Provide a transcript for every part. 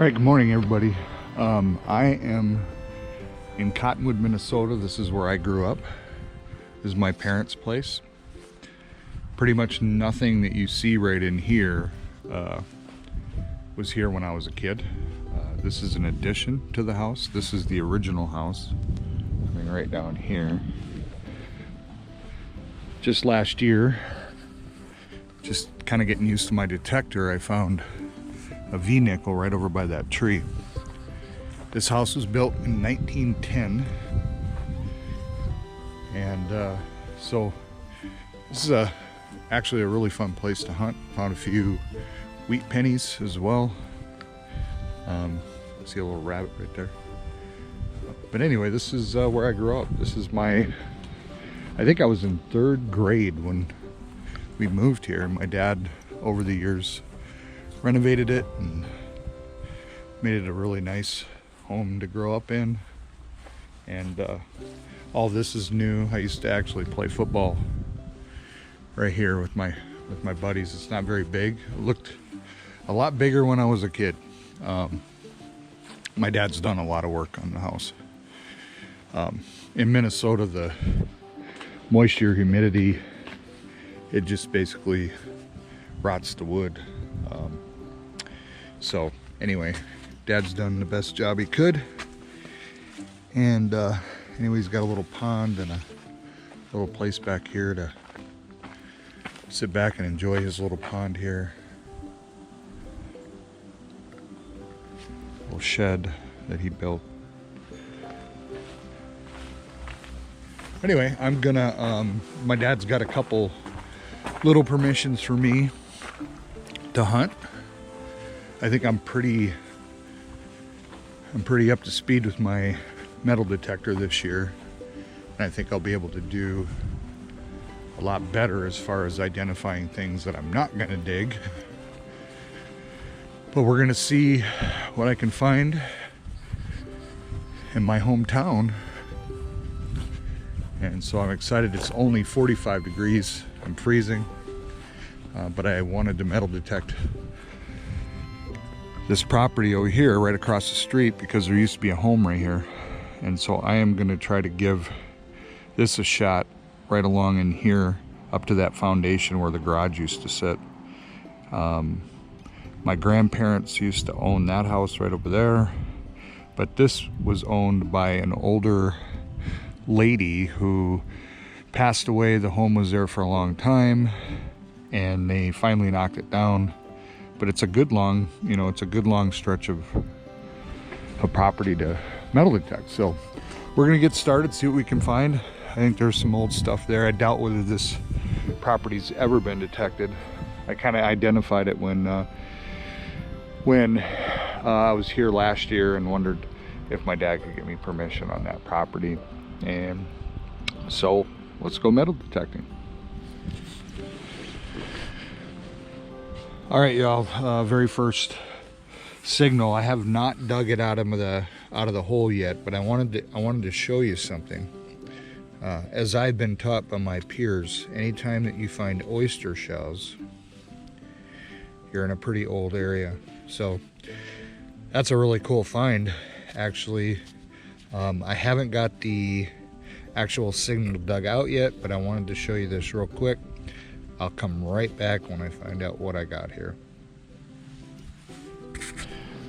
All right, good morning, everybody. I am in Cottonwood, Minnesota. This is where I grew up. This is my parents' place. Pretty much nothing that you see right in here was here when I was a kid. This is an addition to the house. This is the original house. I mean, right down here. Just last year, just kind of getting used to my detector, I found a V-nickel right over by that tree. This house was built in 1910, and so this is actually a really fun place to hunt. Found a few wheat pennies as well. See a little rabbit right there. But anyway, this is where I grew up. This is I think I was in 3rd grade when we moved here. My dad, over the years, renovated it and made it a really nice home to grow up in. And all this is new. I used to actually play football right here with my buddies. It's not very big. It looked a lot bigger when I was a kid. My dad's done a lot of work on the house. In Minnesota, the moisture, humidity, it just basically rots the wood. So anyway, Dad's done the best job he could. And anyway, he's got a little pond and a little place back here to sit back and enjoy his little pond here. Little shed that he built. Anyway, I'm gonna, my dad's got a couple little permissions for me to hunt. I think I'm pretty up to speed with my metal detector this year, and I think I'll be able to do a lot better as far as identifying things that I'm not gonna dig. But we're gonna see what I can find in my hometown. And so I'm excited. It's only 45 degrees. I'm freezing, but I wanted to metal detect this property over here right across the street because there used to be a home right here. And so I am going to try to give this a shot right along in here up to that foundation where the garage used to sit. My grandparents used to own that house right over there, but this was owned by an older lady who passed away. The home was there for a long time and they finally knocked it down. But it's a good long, it's a good long stretch of a property to metal detect. So we're gonna get started, see what we can find. I think there's some old stuff there. I doubt whether this property's ever been detected. I kind of identified it when I was here last year and wondered if my dad could get me permission on that property. And so let's go metal detecting. All right, y'all, very first signal. I have not dug it out of the hole yet, but I wanted to show you something. As I've been taught by my peers, anytime that you find oyster shells, you're in a pretty old area. So that's a really cool find, actually. I haven't got the actual signal dug out yet, but I wanted to show you this real quick. I'll come right back when I find out what I got here.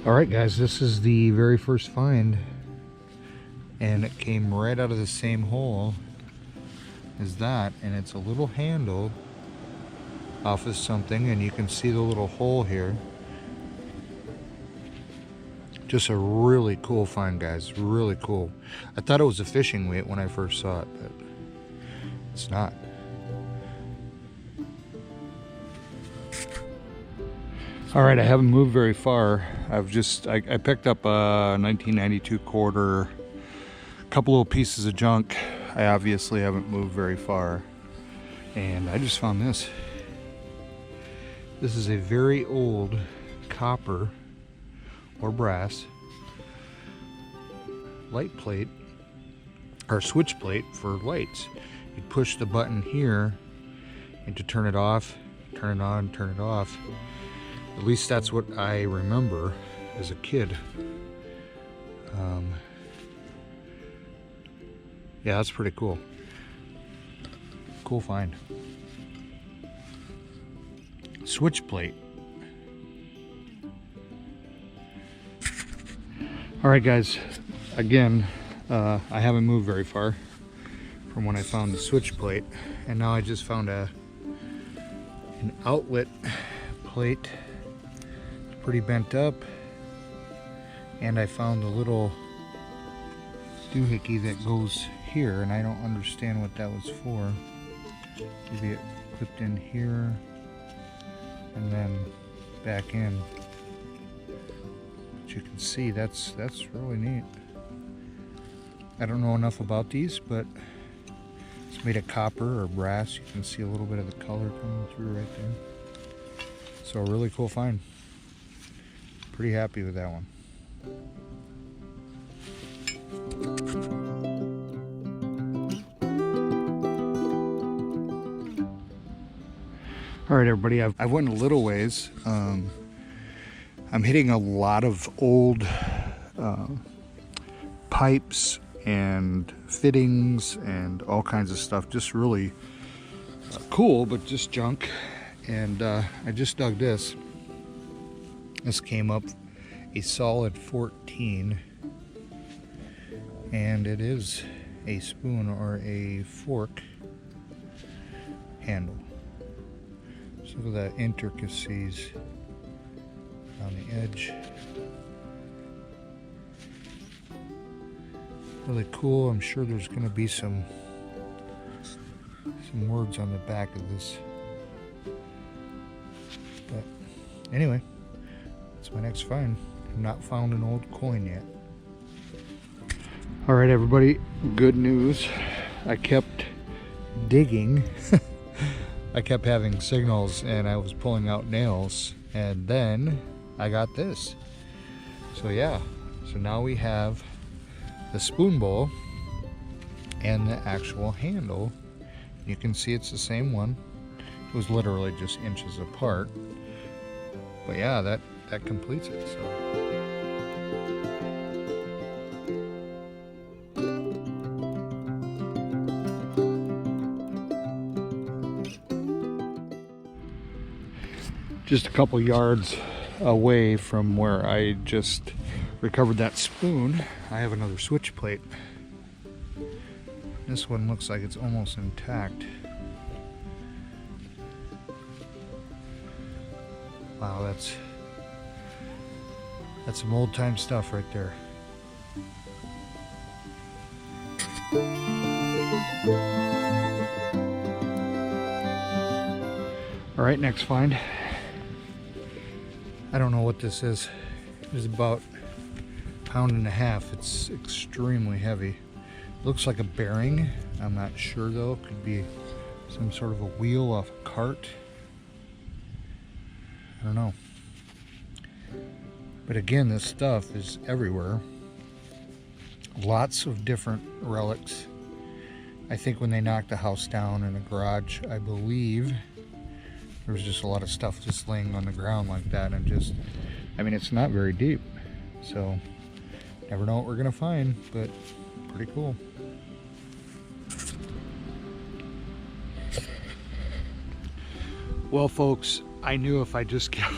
All right, guys, this is the very first find, and it came right out of the same hole as that, and it's a little handle off of something, and you can see the little hole here. Just a really cool find, guys, really cool. I thought it was a fishing weight when I first saw it, but it's not. All right, I haven't moved very far. I picked up a 1992 quarter, a couple little pieces of junk. I obviously haven't moved very far, and I just found this. This is a very old copper or brass light plate, or switch plate for lights. You push the button here and to turn it off, turn it on, turn it off. At least that's what I remember as a kid. Yeah, that's pretty cool. Cool find. Switch plate. All right, guys, again, I haven't moved very far from when I found the switch plate, and now I just found an outlet plate. It's pretty bent up, and I found a little doohickey that goes here, and I don't understand what that was for. Maybe it clipped in here and then back in. But you can see that's really neat. I don't know enough about these, but it's made of copper or brass. You can see a little bit of the color coming through right there. So a really cool find. Pretty happy with that one. All right, everybody, I went a little ways. I'm hitting a lot of old pipes and fittings and all kinds of stuff. Just really cool, but just junk. And I just dug this. This came up a solid 14, and it is a spoon or a fork handle. So look at that intricacies on the edge. Really cool. I'm sure there's going to be some words on the back of this. But anyway, that's my next find. I've not found an old coin yet. All right, everybody, good news. I kept digging. I kept having signals, and I was pulling out nails, and then I got this. So yeah, so now we have the spoon bowl and the actual handle. You can see it's the same one. It was literally just inches apart. But yeah, that completes it. So. Just a couple yards away from where I just recovered that spoon, I have another switch plate. This one looks like it's almost intact. Wow, that's some old time stuff right there. All right, next find. I don't know what this is. It's about a pound and a half. It's extremely heavy. Looks like a bearing. I'm not sure though. It could be some sort of a wheel off a cart. I don't know. But again, this stuff is everywhere. Lots of different relics. I think when they knocked the house down in the garage, I believe there was just a lot of stuff just laying on the ground like that, and just, I mean, it's not very deep, so never know what we're gonna find, but pretty cool. Well, folks, I knew if I just kept,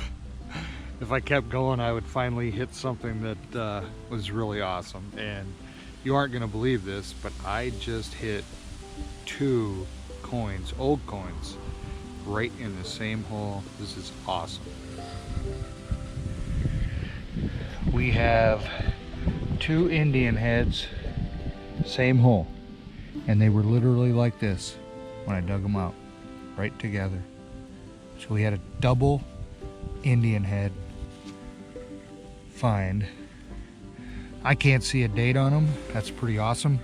if I kept going, I would finally hit something that was really awesome. And you aren't gonna believe this, but I just hit 2 coins, old coins, right in the same hole. This is awesome. We have 2 Indian heads, same hole, and they were literally like this when I dug them out, right together. So we had a double Indian head find. I can't see a date on them. That's pretty awesome.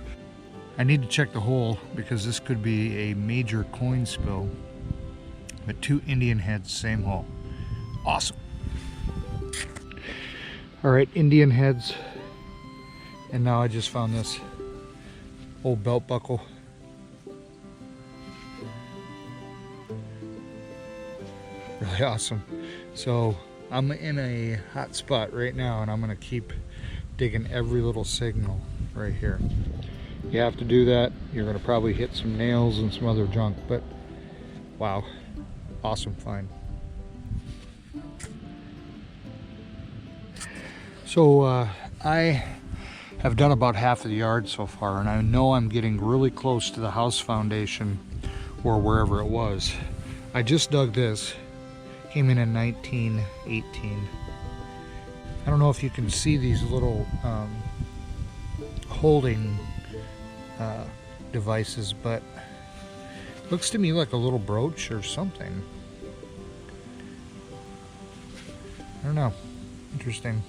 I need to check the hole because this could be a major coin spill. But 2 Indian heads, same hole. Awesome. All right, Indian heads. And now I just found this old belt buckle. Really awesome. So I'm in a hot spot right now, and I'm gonna keep digging every little signal right here. You have to do that. You're gonna probably hit some nails and some other junk, but wow, awesome find. So I have done about half of the yard so far, and I know I'm getting really close to the house foundation or wherever it was. I just dug this. Came in 1918. I don't know if you can see these little holding devices, but it looks to me like a little brooch or something. I don't know. Interesting.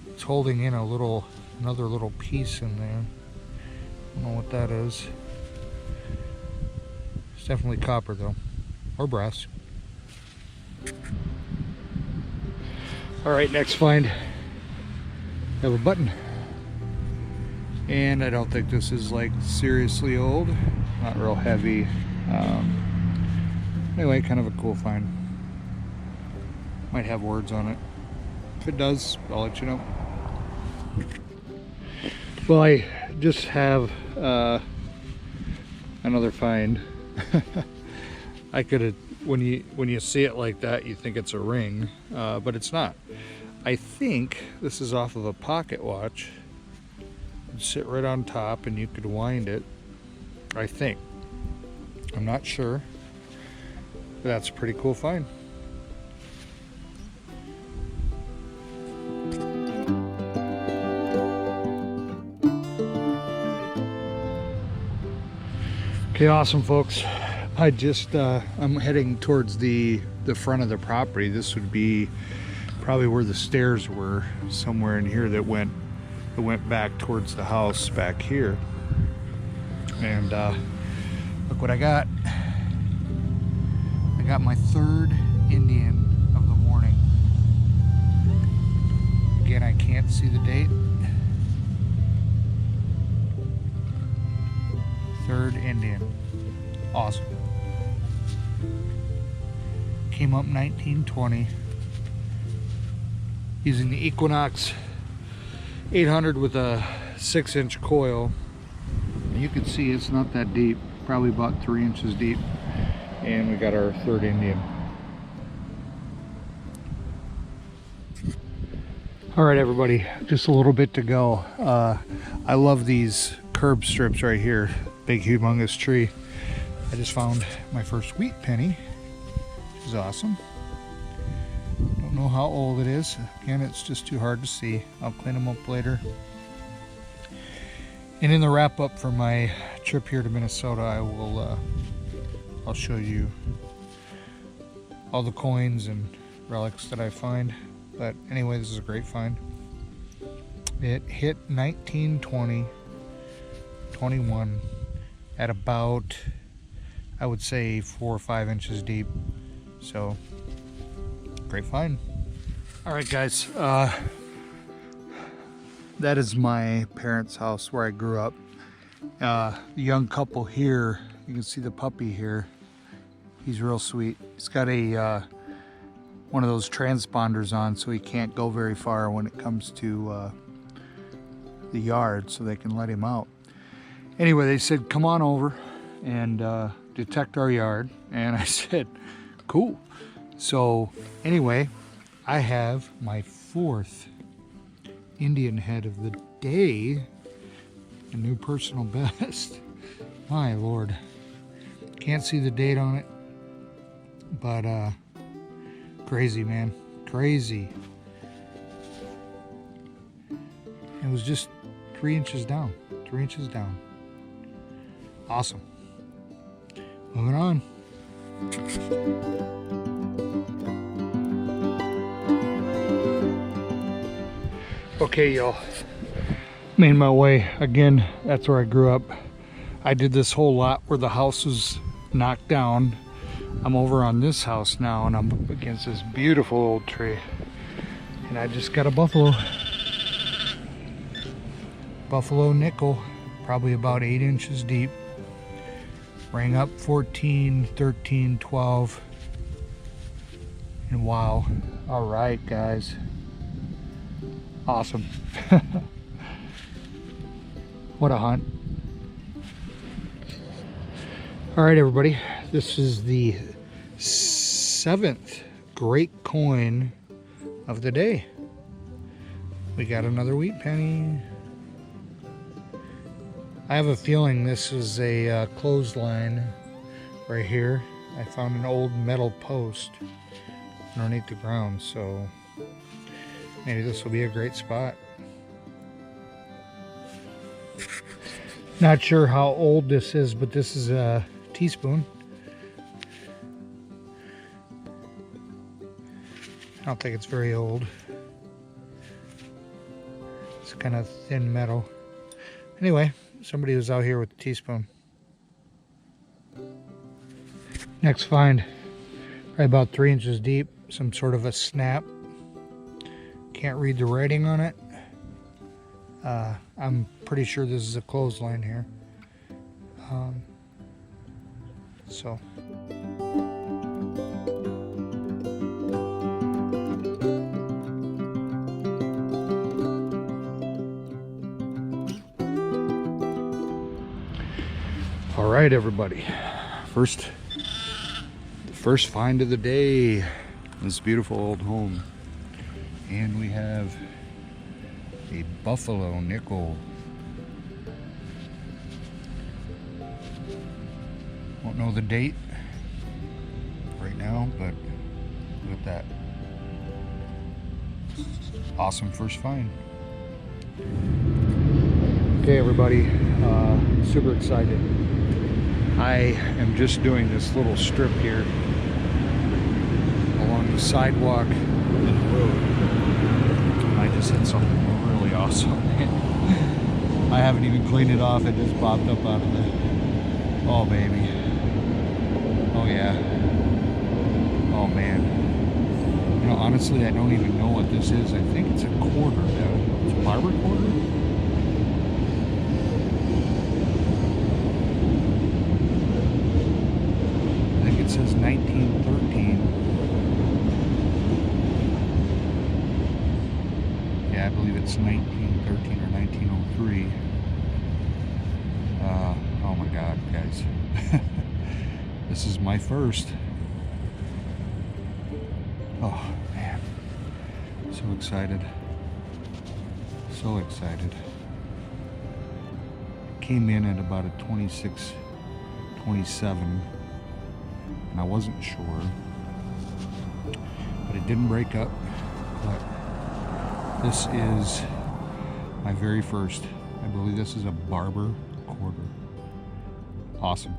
It's holding in another little piece in there. I don't know what that is. It's definitely copper though, or brass. All right, next find. Have a button, and I don't think this is like seriously old. Not real heavy. Anyway, kind of a cool find. Might have words on it. If it does, I'll let you know. Well, I just have another find. I could have, when you see it like that, you think it's a ring, but it's not. I think this is off of a pocket watch. It'd sit right on top, and you could wind it. I think. I'm not sure. But that's a pretty cool find. Okay, awesome, folks. I just I'm heading towards the front of the property. This would be probably where the stairs were, somewhere in here that went back towards the house back here. And look what I got. I got my 3rd Indian of the morning. Again, I can't see the date. 3rd Indian. Awesome. Came up 1920 using the Equinox 800 with a 6-inch coil. And you can see it's not that deep, probably about 3 inches deep. And we got our 3rd Indian. All right, everybody, just a little bit to go. I love these curb strips right here. Big humongous tree. I just found my first wheat penny, which is awesome. Don't know how old it is. Again, it's just too hard to see. I'll clean them up later. And in the wrap up for my trip here to Minnesota, I will I'll show you all the coins and relics that I find. But anyway, this is a great find. It hit 1920, 21 at about, I would say, 4 or 5 inches deep. So, great find. All right, guys, that is my parents' house where I grew up. The young couple here, you can see the puppy here. He's real sweet. He's got a one of those transponders on, so he can't go very far when it comes to the yard, so they can let him out. Anyway, they said, come on over and detect our yard. And I said, cool. So anyway, I have my 4th Indian head of the day, a new personal best. My Lord. Can't see the date on it, but crazy, man, crazy. It was just 3 inches down, 3 inches down. Awesome. Moving on. Okay, y'all. Made my way again. That's where I grew up. I did this whole lot where the house was knocked down. I'm over on this house now, and I'm up against this beautiful old tree. And I just got a buffalo nickel, probably about 8 inches deep. Rang up 14, 13, 12. And wow. All right, guys. Awesome. What a hunt. All right, everybody. This is the 7th great coin of the day. We got another wheat penny. I have a feeling this is a clothesline right here. I found an old metal post underneath the ground, so maybe this will be a great spot. Not sure how old this is, but this is a teaspoon. I don't think it's very old. It's kind of thin metal. Anyway, somebody was out here with a teaspoon. Next find, right about 3 inches deep, some sort of a snap. Can't read the writing on it. I'm pretty sure this is a clothesline here. So. All right, everybody. The first find of the day. This beautiful old home. And we have a buffalo nickel. Won't know the date right now, but look at that. Awesome first find. Okay, everybody, super excited. I am just doing this little strip here along the sidewalk and the road. I just hit something really awesome. I haven't even cleaned it off. It just popped up out of the... Oh, baby. Oh, yeah. Oh, man. You know, honestly, I don't even know what this is. I think it's a quarter. It's a Barber Quarter? I think it says 1913. I believe it's 1913 or 1903. Oh my God, guys. This is my first. Oh man. So excited. So excited. Came in at about a 26, 27. And I wasn't sure. But it didn't break up. But this is my very first. I believe this is a Barber Quarter. Awesome.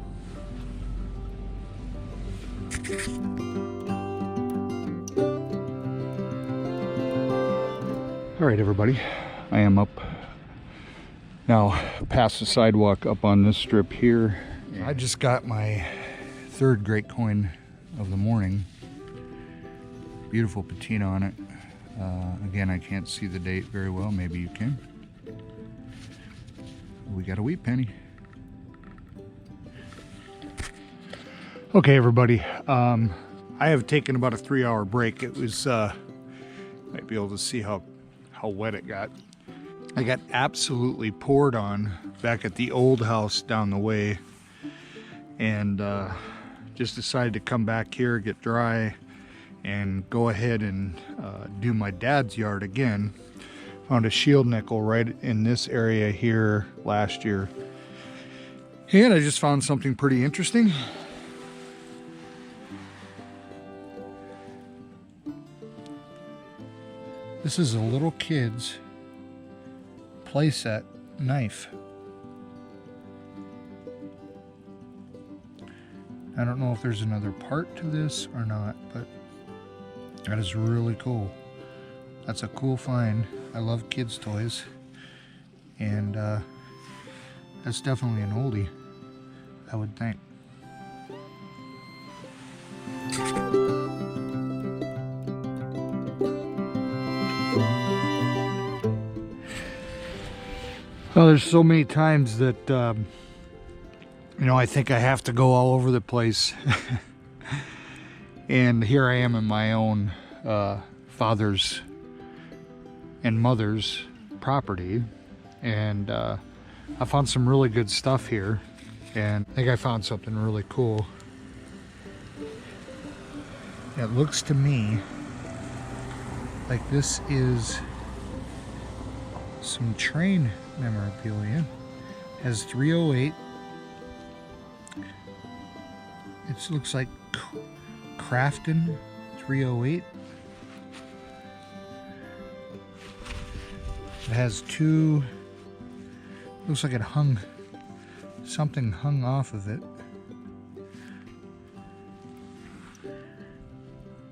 All right, everybody. I am up now past the sidewalk up on this strip here. I just got my 3rd great coin of the morning. Beautiful patina on it. Again, I can't see the date very well. Maybe you can. We got a wheat penny. Okay, everybody. I have taken about a 3-hour break. It was, might be able to see how wet it got. I got absolutely poured on back at the old house down the way, and just decided to come back here, get dry, and go ahead and do my dad's yard again. Found a shield nickel right in this area here last year, and I just found something pretty interesting. This is a little kid's playset knife. I don't know if there's another part to this or not, but that is really cool. That's a cool find. I love kids' toys, and that's definitely an oldie, I would think. Well, there's so many times that, you know, I think I have to go all over the place. And here I am in my own father's and mother's property. And I found some really good stuff here. And I think I found something really cool. It looks to me like this is some train memorabilia. Has 308. It looks like Crafton 308. It has two, looks like it hung, something hung off of it.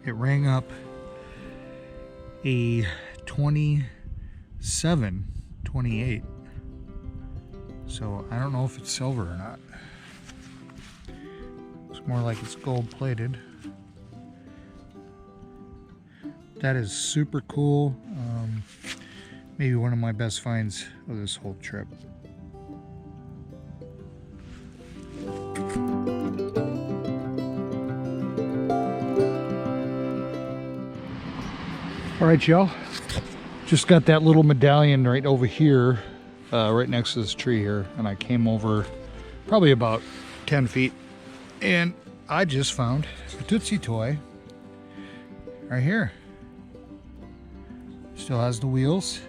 It rang up a 2728. So I don't know if it's silver or not. It's more like it's gold plated. That is super cool. Maybe one of my best finds of this whole trip. All right, y'all. Just got that little medallion right over here, right next to this tree here, and I came over probably about 10 feet, and I just found a Tootsie toy right here. Still has the wheels.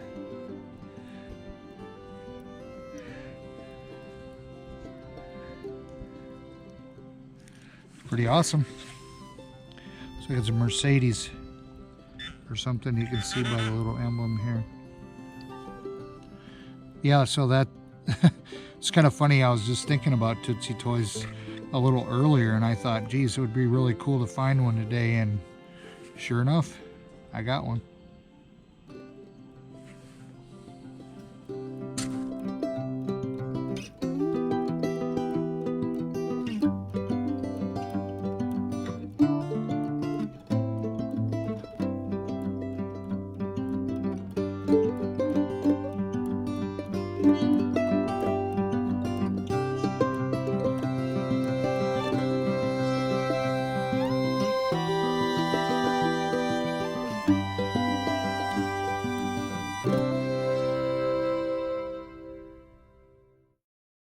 Pretty awesome. Looks like it's a Mercedes or something. You can see by the little emblem here. Yeah, so that it's kind of funny. I was just thinking about Tootsie Toys a little earlier, and I thought, geez, it would be really cool to find one today, and sure enough, I got one.